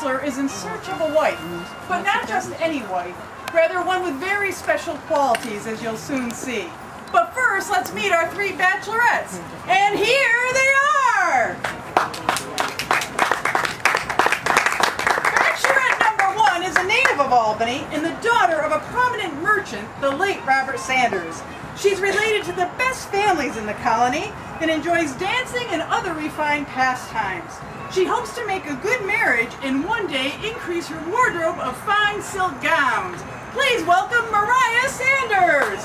bachelor is in search of a wife, but not just any wife, rather one with very special qualities, as you'll soon see. But first, let's meet our three bachelorettes. And here they are! Bachelorette number 1 is a native of Albany and the daughter of a prominent merchant, the late Robert Sanders. She's related to the best families in the colony and enjoys dancing and other refined pastimes. She hopes to make a good marriage and one day increase her wardrobe of fine silk gowns. Please welcome Mariah Sanders.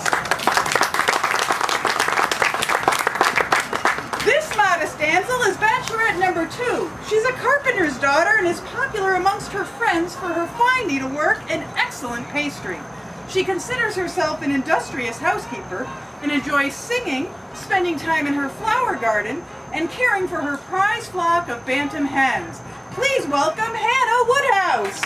This modest damsel is bachelorette number 2. She's a carpenter's daughter and is popular amongst her friends for her fine needlework and excellent pastry. She considers herself an industrious housekeeper and enjoys singing, spending time in her flower garden, and caring for her prize flock of bantam hens. Please welcome Hannah Woodhouse.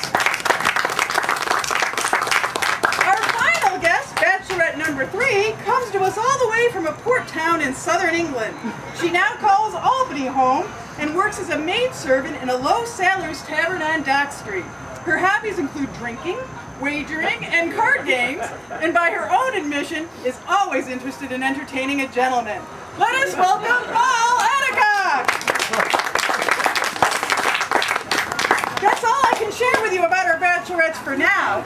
Our final guest, bachelorette number 3, comes to us all the way from a port town in southern England. She now calls Albany home and works as a maidservant in a low sailor's tavern on Dock Street. Her hobbies include drinking, wagering, and card games, and by her own admission, is always interested in entertaining a gentleman. Let us welcome Paul Adcock! That's all I can share with you about our bachelorettes for now.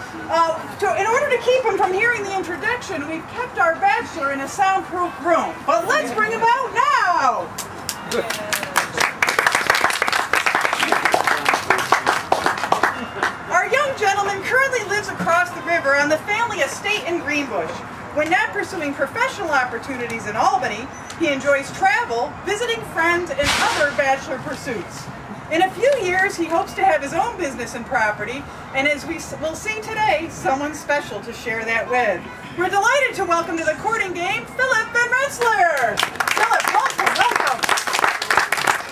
In order to keep him from hearing the introduction, we've kept our bachelor in a soundproof room. But let's bring him out now! Our young gentleman currently lives across the river on the family estate in Greenbush. When not pursuing professional opportunities in Albany, he enjoys travel, visiting friends, and other bachelor pursuits. In a few years, he hopes to have his own business and property, and as we will see today, someone special to share that with. We're delighted to welcome to the courting game, Philip Van Rensselaer. Philip, welcome.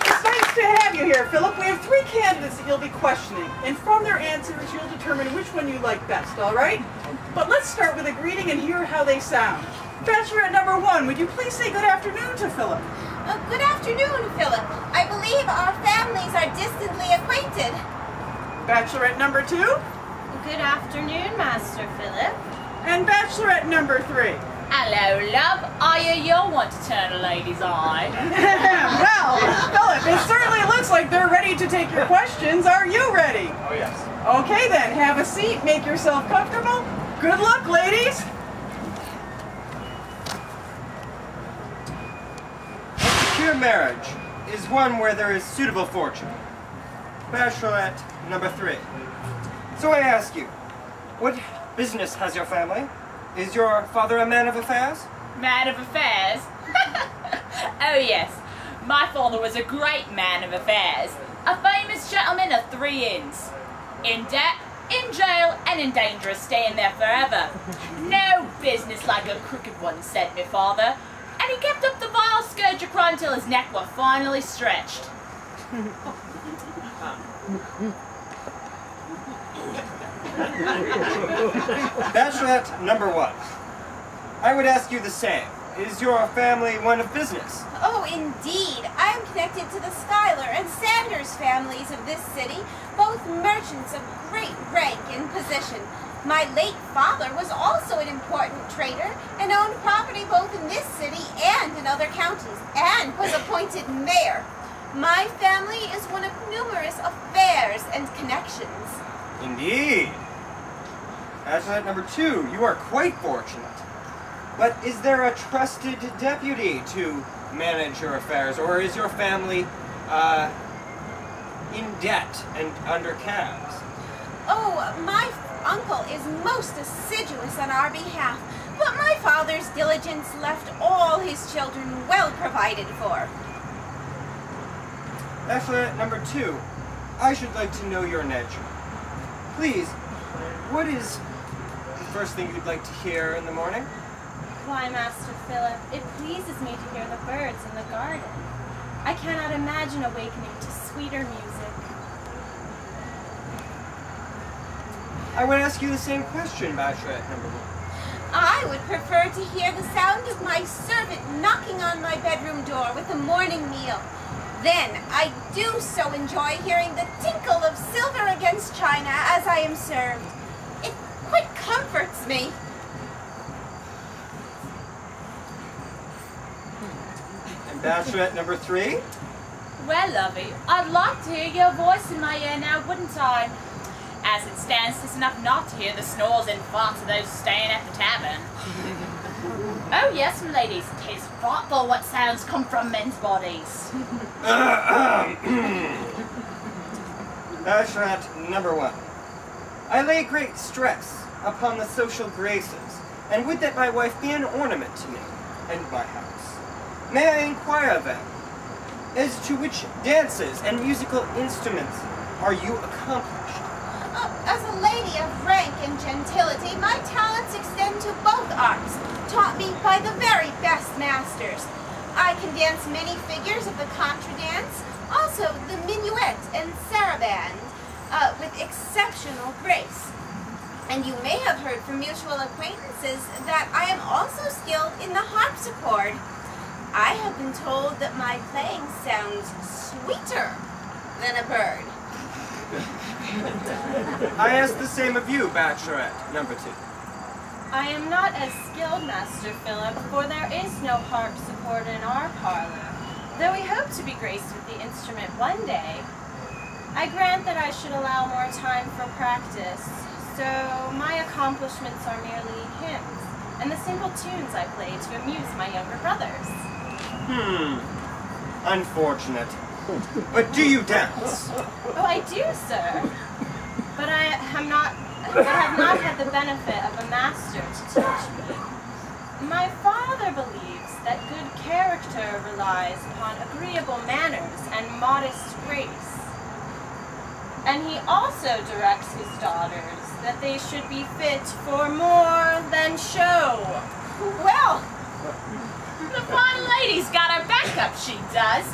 It's nice to have you here, Philip. We have 3 candidates that you'll be questioning, and from their answers, you'll determine which one you like best, all right? But let's start with a greeting and hear how they sound. Bachelorette number 1, would you please say good afternoon to Philip? Good afternoon, Philip. I believe our families are distantly acquainted. Bachelorette number 2? Good afternoon, Master Philip. And bachelorette number 3? Hello, love. Are you one to turn a lady's eye? Well, Philip, it certainly looks like they're ready to take your questions. Are you ready? Oh, yes. Okay then, have a seat, make yourself comfortable. Good luck, ladies. A secure marriage is one where there is suitable fortune. Bachelorette number 3. So I ask you, what business has your family? Is your father a man of affairs? Man of affairs? Oh yes, my father was a great man of affairs. A famous gentleman of 3 inns. In debt, in jail, and in danger of staying there forever. No business like a crooked one, said my father. And he kept up the vile scourge of crime till his neck was finally stretched. Bachelorette number 1. I would ask you the same. Is your family one of business? Oh, indeed. I am connected to the Schuyler and Sanders families of this city, both merchants of great rank and position. My late father was also an important trader and owned property both in this city and in other counties, and was appointed mayor. My family is one of numerous affairs and connections. Indeed. Bachelorette number 2, you are quite fortunate. But is there a trusted deputy to manage your affairs, or is your family in debt and under cabs? Oh, my uncle is most assiduous on our behalf, but my father's diligence left all his children well provided for. Bachelorette number 2, I should like to know your nature. Please, what is the first thing you'd like to hear in the morning? Why, Master Philip, it pleases me to hear the birds in the garden. I cannot imagine awakening to sweeter music. I would ask you the same question, Bachelorette number 1. I would prefer to hear the sound of my servant knocking on my bedroom door with the morning meal. Then I do so enjoy hearing the tinkle of silver against china as I am served. It quite comforts me. And bachelorette number 3? Well, lovey, I'd like to hear your voice in my ear now, wouldn't I? As it stands, 'tis enough not to hear the snores and farts of those staying at the tavern. Oh yes, my ladies, 'tis frightful what sounds come from men's bodies. Bachelorette number 1. I lay great stress upon the social graces, and would that my wife be an ornament to me and my house. May I inquire then, as to which dances and musical instruments are you accomplished? As a lady of rank and gentility, my talents extend to both arts, taught me by the very best masters. I can dance many figures of the contra dance, also the minuet and saraband, with exceptional grace. And you may have heard from mutual acquaintances that I am also skilled in the harpsichord. I have been told that my playing sounds sweeter than a bird. I ask the same of you, bachelorette number 2. I am not as skilled, Master Philip, for there is no harpsichord in our parlor, though we hope to be graced with the instrument one day. I grant that I should allow more time for practice, so my accomplishments are merely hymns, and the simple tunes I play to amuse my younger brothers. Unfortunate. But do you dance? Oh, I do, sir. But I have not had the benefit of a master to teach me. My father believes that good character relies upon agreeable manners and modest grace. And he also directs his daughters that they should be fit for more than show. Well, The fine lady's got her back up, she does.